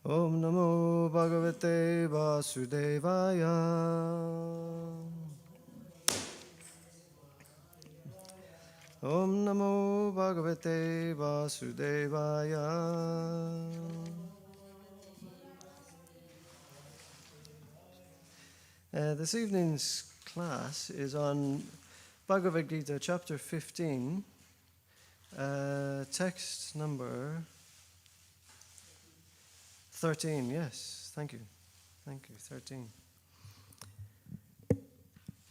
Om Namo Bhagavate Vasudevaya. Om Namo Bhagavate Vasudevaya. This evening's class is on Bhagavad Gita, chapter 15, text number 13. Yes, thank you. 13.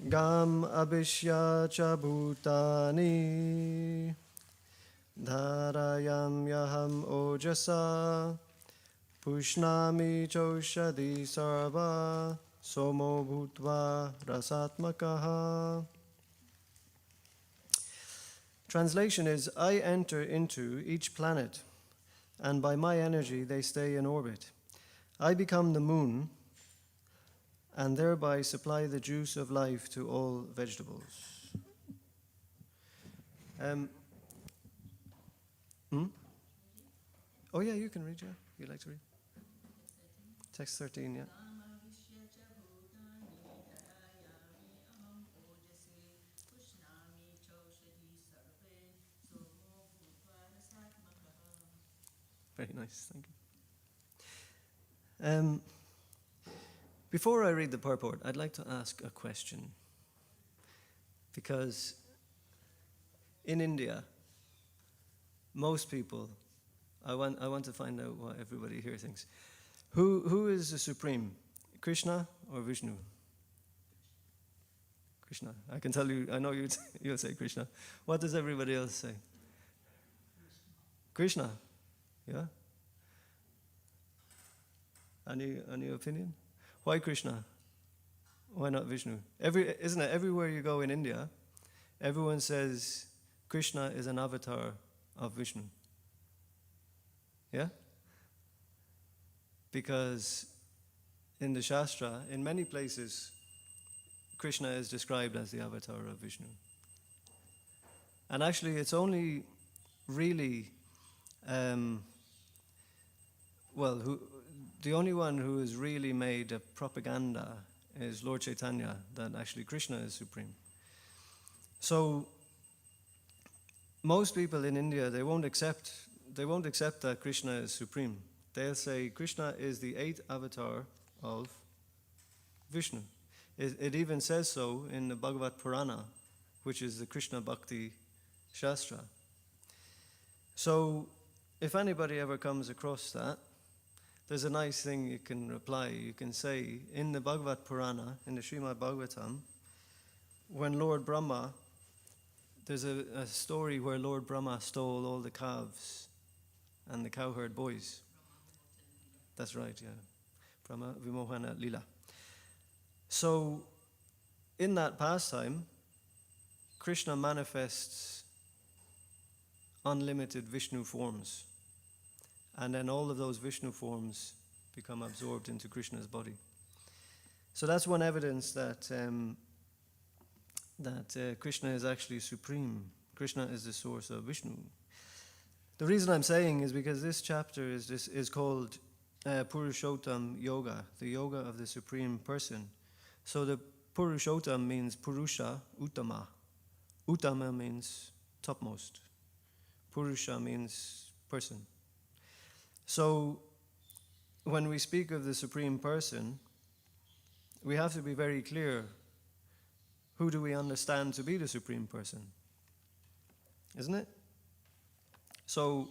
Gam abhishya cha bhutani dharayam yaham ojasa pushnami choshadi sarva somo bhutva rasatmakaha. Translation is, I enter into each planet, and by my energy they stay in orbit. I become the moon, and thereby supply the juice of life to all vegetables. Oh yeah, you can read, yeah. You'd like to read? Text 13, yeah. Very nice, thank you. Before I read the purport, I'd like to ask a question. Because in India, most people, I want to find out what everybody here thinks. Who is the supreme, Krishna or Vishnu? Krishna. I can tell you, I know you'll say Krishna. What does everybody else say? Krishna. Yeah? Any opinion? Why Krishna? Why not Vishnu? Isn't it everywhere you go in India, everyone says Krishna is an avatar of Vishnu. Yeah? Because in the Shastra, in many places, Krishna is described as the avatar of Vishnu. And actually, it's only really the only one who has really made a propaganda is Lord Chaitanya, that actually Krishna is supreme. So most people in India, they won't accept that Krishna is supreme. They'll say Krishna is the 8th avatar of Vishnu. It even says so in the Bhagavad Purana, which is the Krishna Bhakti Shastra. So if anybody ever comes across that, there's a nice thing you can reply. You can say, in the Bhagavad Purana, in the Srimad Bhagavatam, when Lord Brahma, there's a story where Lord Brahma stole all the calves and the cowherd boys. That's right, yeah. Brahma Vimohana Lila. So, in that pastime, Krishna manifests unlimited Vishnu forms. And then all of those Vishnu forms become absorbed into Krishna's body. So that's one evidence that Krishna is actually supreme. Krishna is the source of Vishnu. The reason I'm saying is because this chapter is called Purushottam Yoga, the yoga of the supreme person. So the Purushottam means Purusha, Uttama. Uttama means topmost. Purusha means person. So when we speak of the supreme person, we have to be very clear, who do we understand to be the supreme person? Isn't it? So,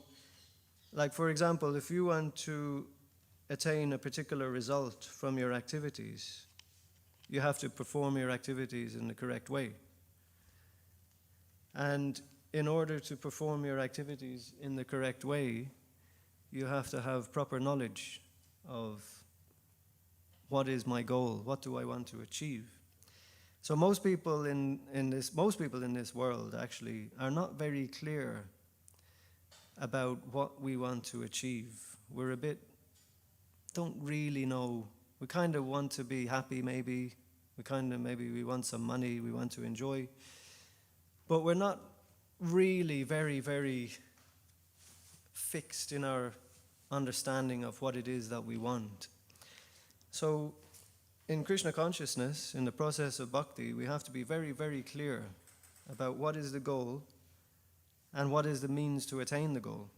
like for example, if you want to attain a particular result from your activities, you have to perform your activities in the correct way. And in order to perform your activities in the correct way, you have to have proper knowledge of what is my goal, what do I want to achieve. So most people in this world actually are not very clear about what we want to achieve. We're don't really know. We kind of want to be happy maybe. Maybe we want some money, we want to enjoy. But we're not really very, very fixed in our understanding of what it is that we want. So in Krishna consciousness, in the process of bhakti, we have to be very, very clear about what is the goal and what is the means to attain the goal.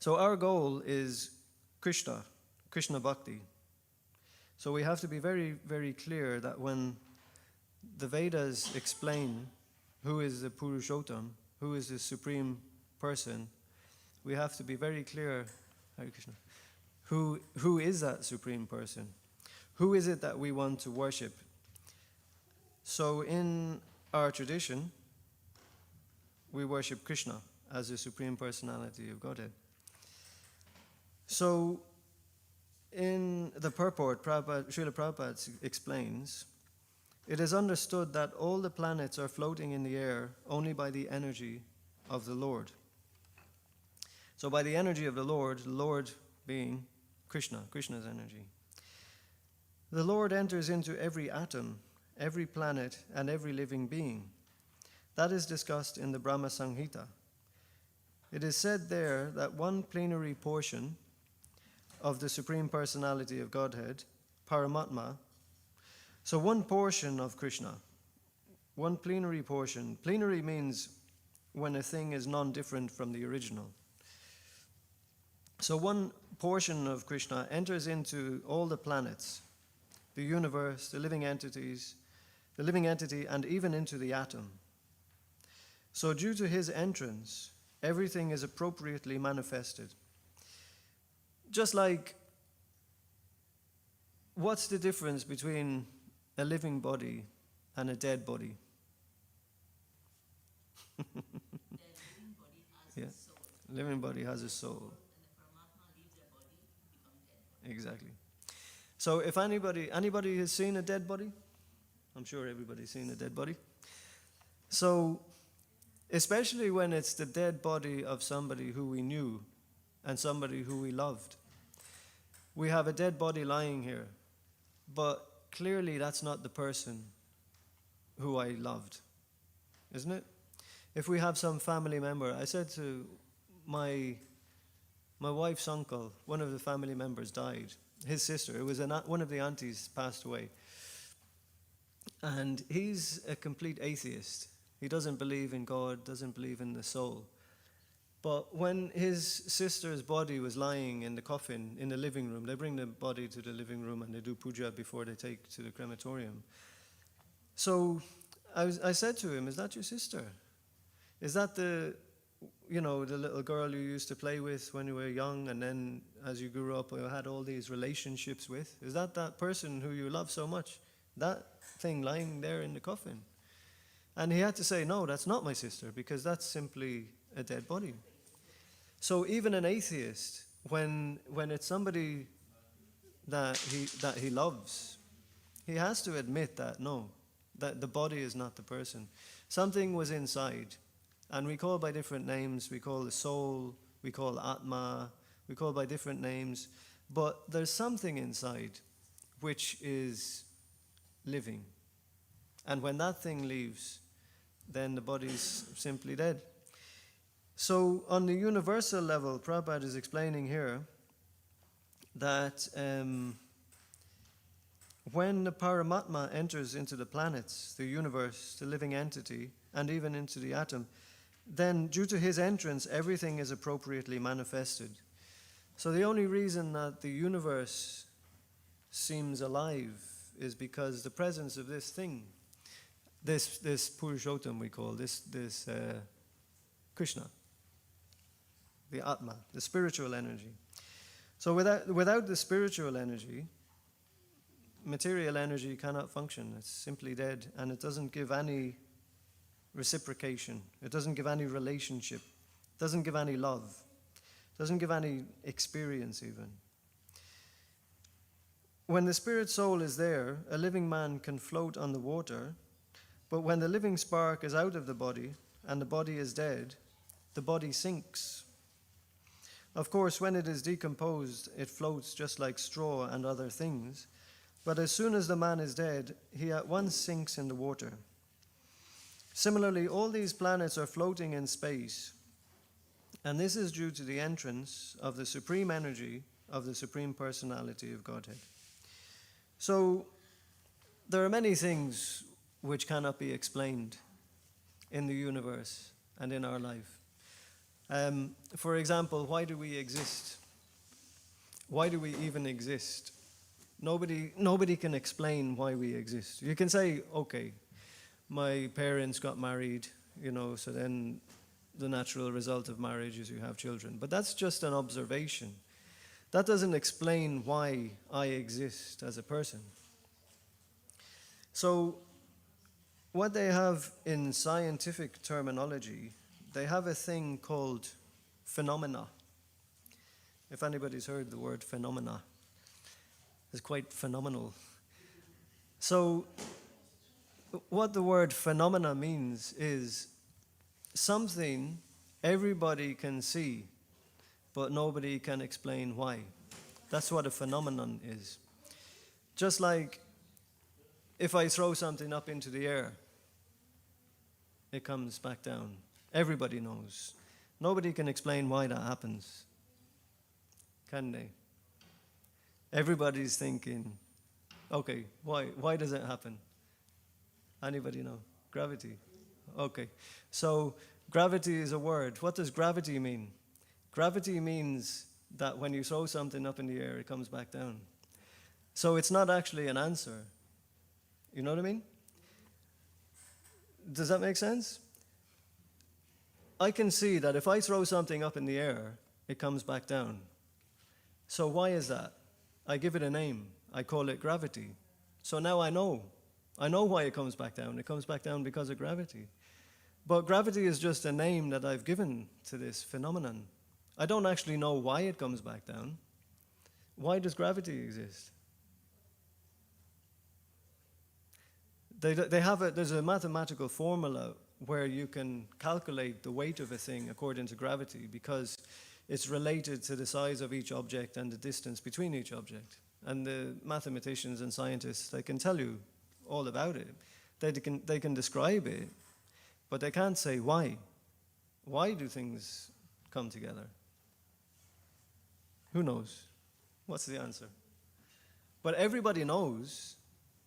So our goal is Krishna bhakti. So we have to be very, very clear that when the Vedas explain who is the Purushottam, who is the supreme person, we have to be very clear, Hare Krishna, who is that supreme person? Who is it that we want to worship? So in our tradition, we worship Krishna as the supreme personality of Godhead. So in the purport, Srila Prabhupada explains, it is understood that all the planets are floating in the air only by the energy of the Lord. So by the energy of the Lord being Krishna's energy. The Lord enters into every atom, every planet, and every living being. That is discussed in the Brahma Samhita. It is said there that one plenary portion of the Supreme Personality of Godhead, Paramatma, so one portion of Krishna, one plenary portion. Plenary means when a thing is non-different from the original. So one portion of Krishna enters into all the planets, the universe, the living entity, and even into the atom. So due to his entrance, everything is appropriately manifested. Just like, what's the difference between a living body and a dead body? Yeah. Living body has a soul. Exactly. So if anybody has seen a dead body, I'm sure everybody's seen a dead body. So especially when it's the dead body of somebody who we knew and somebody who we loved. We have a dead body lying here, but clearly that's not the person who I loved, isn't it? If we have some family member, I said to my wife's uncle, one of the family members died. His sister, it was one of the aunties passed away. And he's a complete atheist. He doesn't believe in God, doesn't believe in the soul. But when his sister's body was lying in the coffin in the living room, they bring the body to the living room and they do puja before they take to the crematorium. So I said to him, is that your sister? Is that the little girl you used to play with when you were young, and then as you grew up you had all these relationships with? Is that person who you love so much? That thing lying there in the coffin? And he had to say, no, that's not my sister, because that's simply a dead body. So even an atheist, when it's somebody that he loves, he has to admit that no, that the body is not the person. Something was inside, and we call by different names. We call the soul, we call Atma, we call by different names, but there's something inside which is living. And when that thing leaves, then the body's simply dead. So on the universal level, Prabhupada is explaining here that when the Paramatma enters into the planets, the universe, the living entity, and even into the atom, then due to his entrance, everything is appropriately manifested. So the only reason that the universe seems alive is because the presence of this thing, this Purushottam we call, this Krishna, the Atma, the spiritual energy. So without the spiritual energy, material energy cannot function. It's simply dead, and it doesn't give any reciprocation. It doesn't give any relationship. It doesn't give any love. It doesn't give any experience even. When the spirit soul is there, a living man can float on the water, but when the living spark is out of the body and the body is dead, the body sinks. Of course, when it is decomposed, it floats just like straw and other things, but as soon as the man is dead, he at once sinks in the water. Similarly, all these planets are floating in space, and this is due to the entrance of the supreme energy of the Supreme Personality of Godhead. So, there are many things which cannot be explained in the universe and in our life. For example, why do we exist? Why do we even exist? Nobody can explain why we exist. You can say, okay, my parents got married, so then the natural result of marriage is you have children. But that's just an observation. That doesn't explain why I exist as a person. So, what they have in scientific terminology, they have a thing called phenomena. If anybody's heard the word phenomena, it's quite phenomenal. So, what the word phenomena means is something everybody can see, but nobody can explain why. That's what a phenomenon is. Just like if I throw something up into the air, it comes back down. Everybody knows. Nobody can explain why that happens, can they? Everybody's thinking, okay, why does it happen? Anybody know? Gravity. Okay. So gravity is a word. What does gravity mean? Gravity means that when you throw something up in the air, it comes back down. So it's not actually an answer. You know what I mean? Does that make sense? I can see that if I throw something up in the air, it comes back down. So why is that? I give it a name. I call it gravity. So now I know. I know why it comes back down. It comes back down because of gravity. But gravity is just a name that I've given to this phenomenon. I don't actually know why it comes back down. Why does gravity exist? There's a mathematical formula where you can calculate the weight of a thing according to gravity because it's related to the size of each object and the distance between each object. And the mathematicians and scientists, they can tell you all about it. They can describe it, but they can't say why. Why do things come together? Who knows? What's the answer? But everybody knows,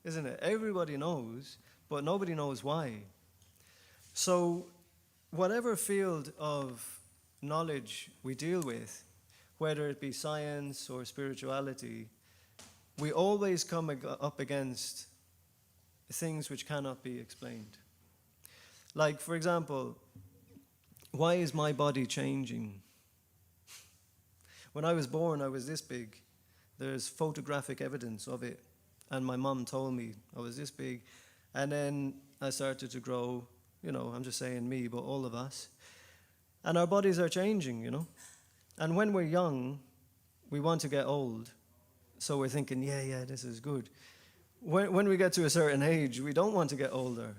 isn't it? Everybody knows, but nobody knows why. So whatever field of knowledge we deal with, whether it be science or spirituality, we always come up against things which cannot be explained. Like, for example, why is my body changing? When I was born, I was this big. There's photographic evidence of it. And my mom told me I was this big. And then I started to grow, I'm just saying me, but all of us. And our bodies are changing, And when we're young, we want to get old. So we're thinking, yeah, this is good. When we get to a certain age, we don't want to get older.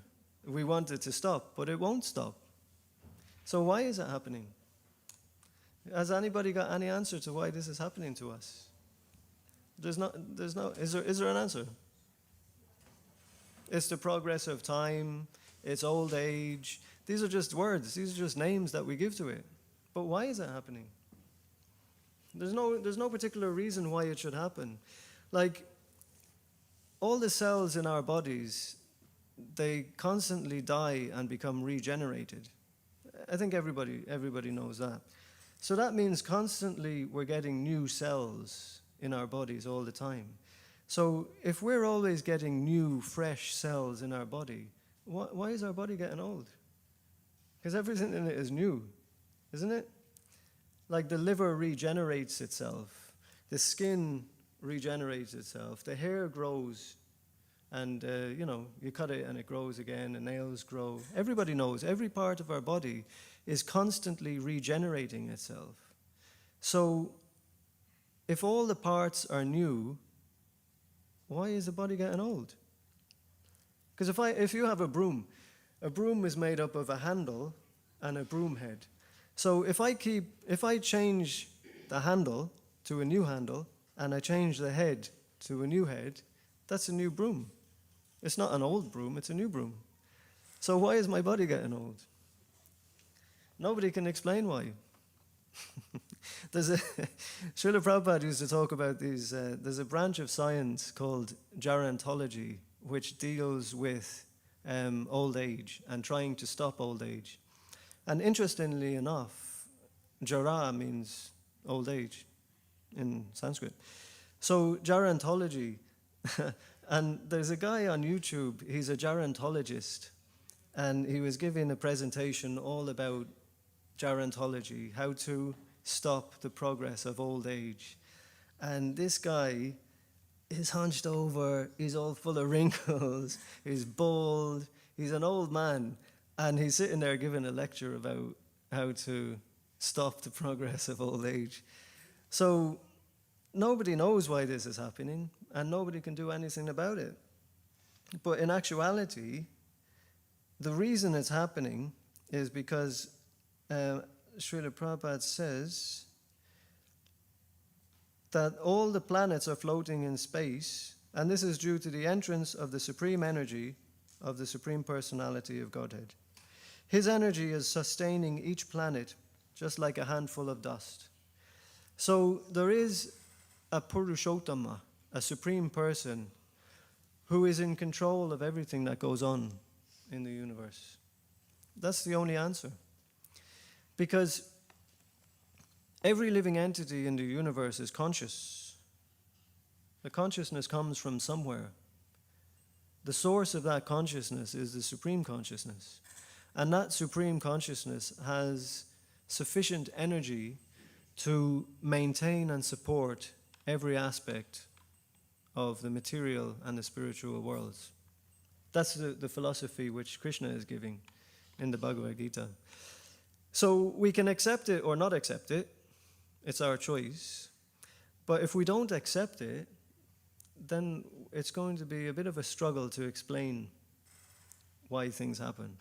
We want it to stop, but it won't stop. So why is it happening? Has anybody got any answer to why this is happening to us? Is there an answer? It's the progress of time, it's old age. These are just words, these are just names that we give to it. But why is it happening? There's no particular reason why it should happen. Like, all the cells in our bodies, they constantly die and become regenerated. I think everybody knows that. So that means constantly we're getting new cells in our bodies all the time. So if we're always getting new, fresh cells in our body, why is our body getting old? Because everything in it is new, isn't it? Like the liver regenerates itself, the skin regenerates itself, the hair grows, and you cut it and it grows again, the nails grow. Everybody knows every part of our body is constantly regenerating itself. So if all the parts are new, why is the body getting old? Because if you have a broom is made up of a handle and a broom head. So if I change the handle to a new handle and I change the head to a new head, that's a new broom. It's not an old broom, it's a new broom. So why is my body getting old? Nobody can explain why. Srila Prabhupada used to talk about these, there's a branch of science called gerontology, which deals with old age and trying to stop old age. And interestingly enough, jara means old age in Sanskrit. So gerontology, and there's a guy on YouTube, he's a gerontologist, and he was giving a presentation all about gerontology, how to stop the progress of old age. And this guy is hunched over, he's all full of wrinkles, he's bald, he's an old man, and he's sitting there giving a lecture about how to stop the progress of old age. So nobody knows why this is happening, and nobody can do anything about it. But in actuality, the reason it's happening is because Srila Prabhupada says that all the planets are floating in space, and this is due to the entrance of the supreme energy of the Supreme Personality of Godhead. His energy is sustaining each planet just like a handful of dust. So there is a Purushottama, a supreme person, who is in control of everything that goes on in the universe. That's the only answer. Because every living entity in the universe is conscious. The consciousness comes from somewhere. The source of that consciousness is the supreme consciousness. And that supreme consciousness has sufficient energy to maintain and support every aspect of the material and the spiritual worlds. That's the philosophy which Krishna is giving in the Bhagavad Gita. So we can accept it or not accept it. It's our choice. But if we don't accept it, then it's going to be a bit of a struggle to explain why things happen.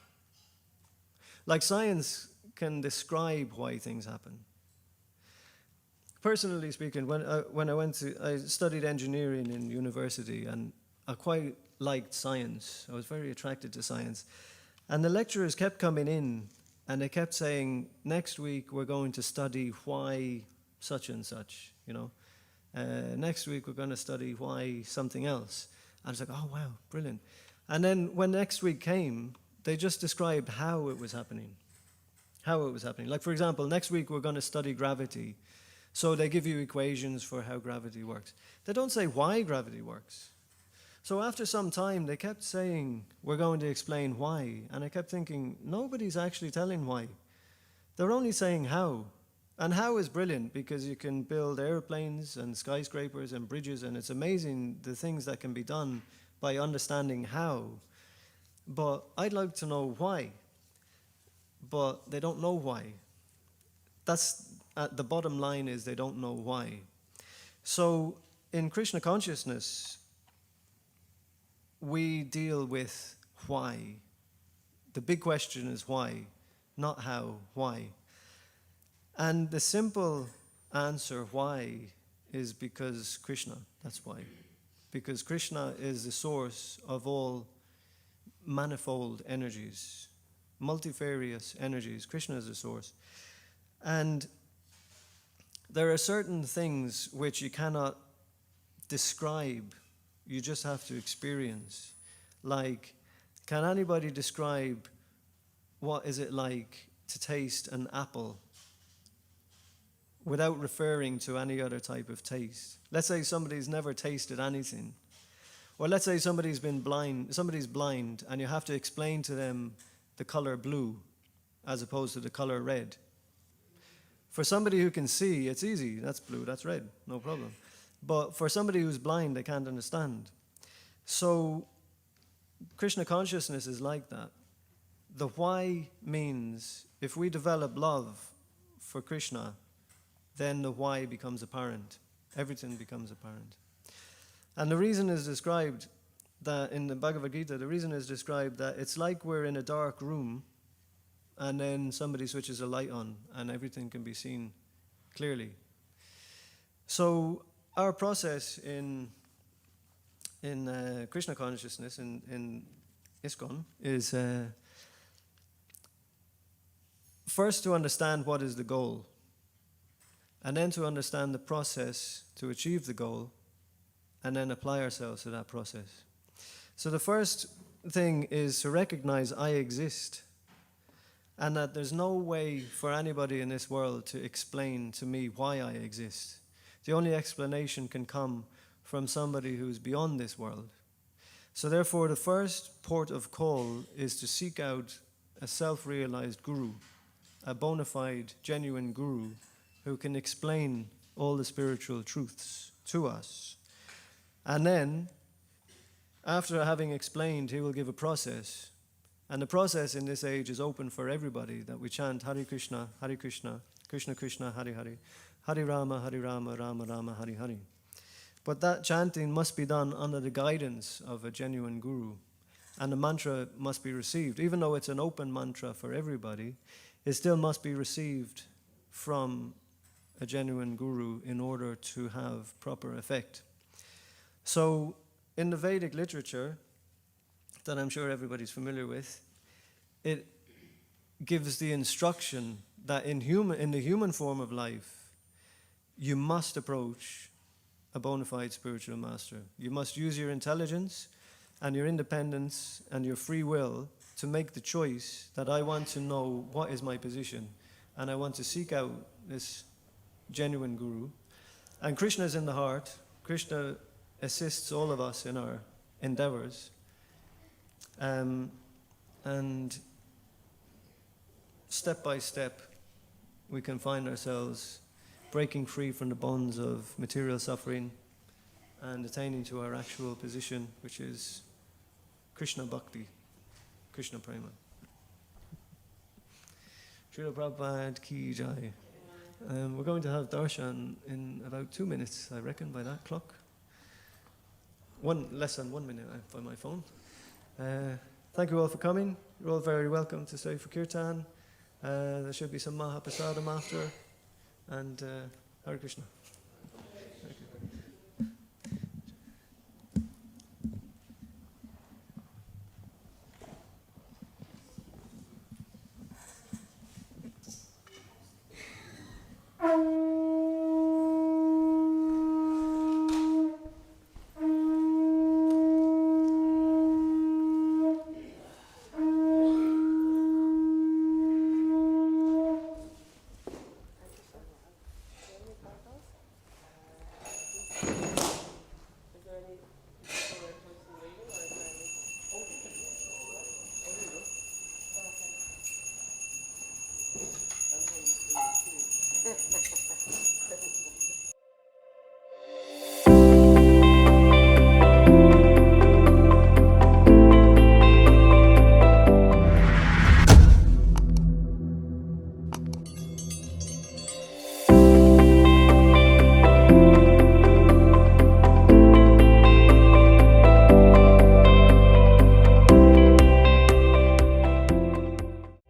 Like science can describe why things happen. Personally speaking, when I studied engineering in university, and I quite liked science. I was very attracted to science. And the lecturers kept coming in, and they kept saying, next week we're going to study why such and such, you know. Next week we're going to study why something else. I was like, oh wow, brilliant. And then when next week came, they just described how it was happening. How it was happening. Like for example, next week we're going to study gravity. So they give you equations for how gravity works. They don't say why gravity works. So after some time, they kept saying, we're going to explain why. And I kept thinking, nobody's actually telling why. They're only saying how. And how is brilliant because you can build airplanes and skyscrapers and bridges, and it's amazing the things that can be done by understanding how. But I'd like to know why. But they don't know why. That's the bottom line is they don't know why. So in Krishna consciousness, we deal with why. The big question is why, not how, why. And the simple answer why is because Krishna, that's why. Because Krishna is the source of all manifold energies, multifarious energies. Krishna is the source. And there are certain things which you cannot describe, you just have to experience. Like, can anybody describe what is it like to taste an apple without referring to any other type of taste? Let's say somebody's never tasted anything. Or let's say somebody's blind, and you have to explain to them the color blue as opposed to the color red. For somebody who can see, it's easy. That's blue, that's red, no problem. But for somebody who's blind, they can't understand. So Krishna consciousness is like that. The why means if we develop love for Krishna, then the why becomes apparent. Everything becomes apparent. And the reason is described that in the Bhagavad Gita, the reason is described that it's like we're in a dark room and then somebody switches a light on and everything can be seen clearly. So our process in Krishna consciousness, in ISKCON, is first to understand what is the goal, and then to understand the process to achieve the goal, and then apply ourselves to that process. So the first thing is to recognize I exist, and that there's no way for anybody in this world to explain to me why I exist. The only explanation can come from somebody who's beyond this world. So therefore, the first port of call is to seek out a self-realized guru, a bona fide, genuine guru who can explain all the spiritual truths to us. And then, after having explained, he will give a process. And the process in this age is open for everybody, that we chant Hare Krishna, Krishna Krishna, Hare Hare, Hare Rama, Rama Rama, Hare Hare. But that chanting must be done under the guidance of a genuine guru. And the mantra must be received. Even though it's an open mantra for everybody, it still must be received from a genuine guru in order to have proper effect. So, in the Vedic literature, that I'm sure everybody's familiar with, it gives the instruction that in the human form of life, you must approach a bona fide spiritual master. You must use your intelligence and your independence and your free will to make the choice that I want to know what is my position, and I want to seek out this genuine guru. And Krishna is in the heart. Krishna assists all of us in our endeavors. And step by step, we can find ourselves breaking free from the bonds of material suffering and attaining to our actual position, which is Krishna Bhakti, Krishna Prema. Srila Prabhupada Ki Jai. We're going to have darshan in about 2 minutes, I reckon, by that clock. Less than 1 minute by my phone. Thank you all for coming. You're all very welcome to stay for Kirtan. There should be some Mahaprasadam after. And Hare Krishna.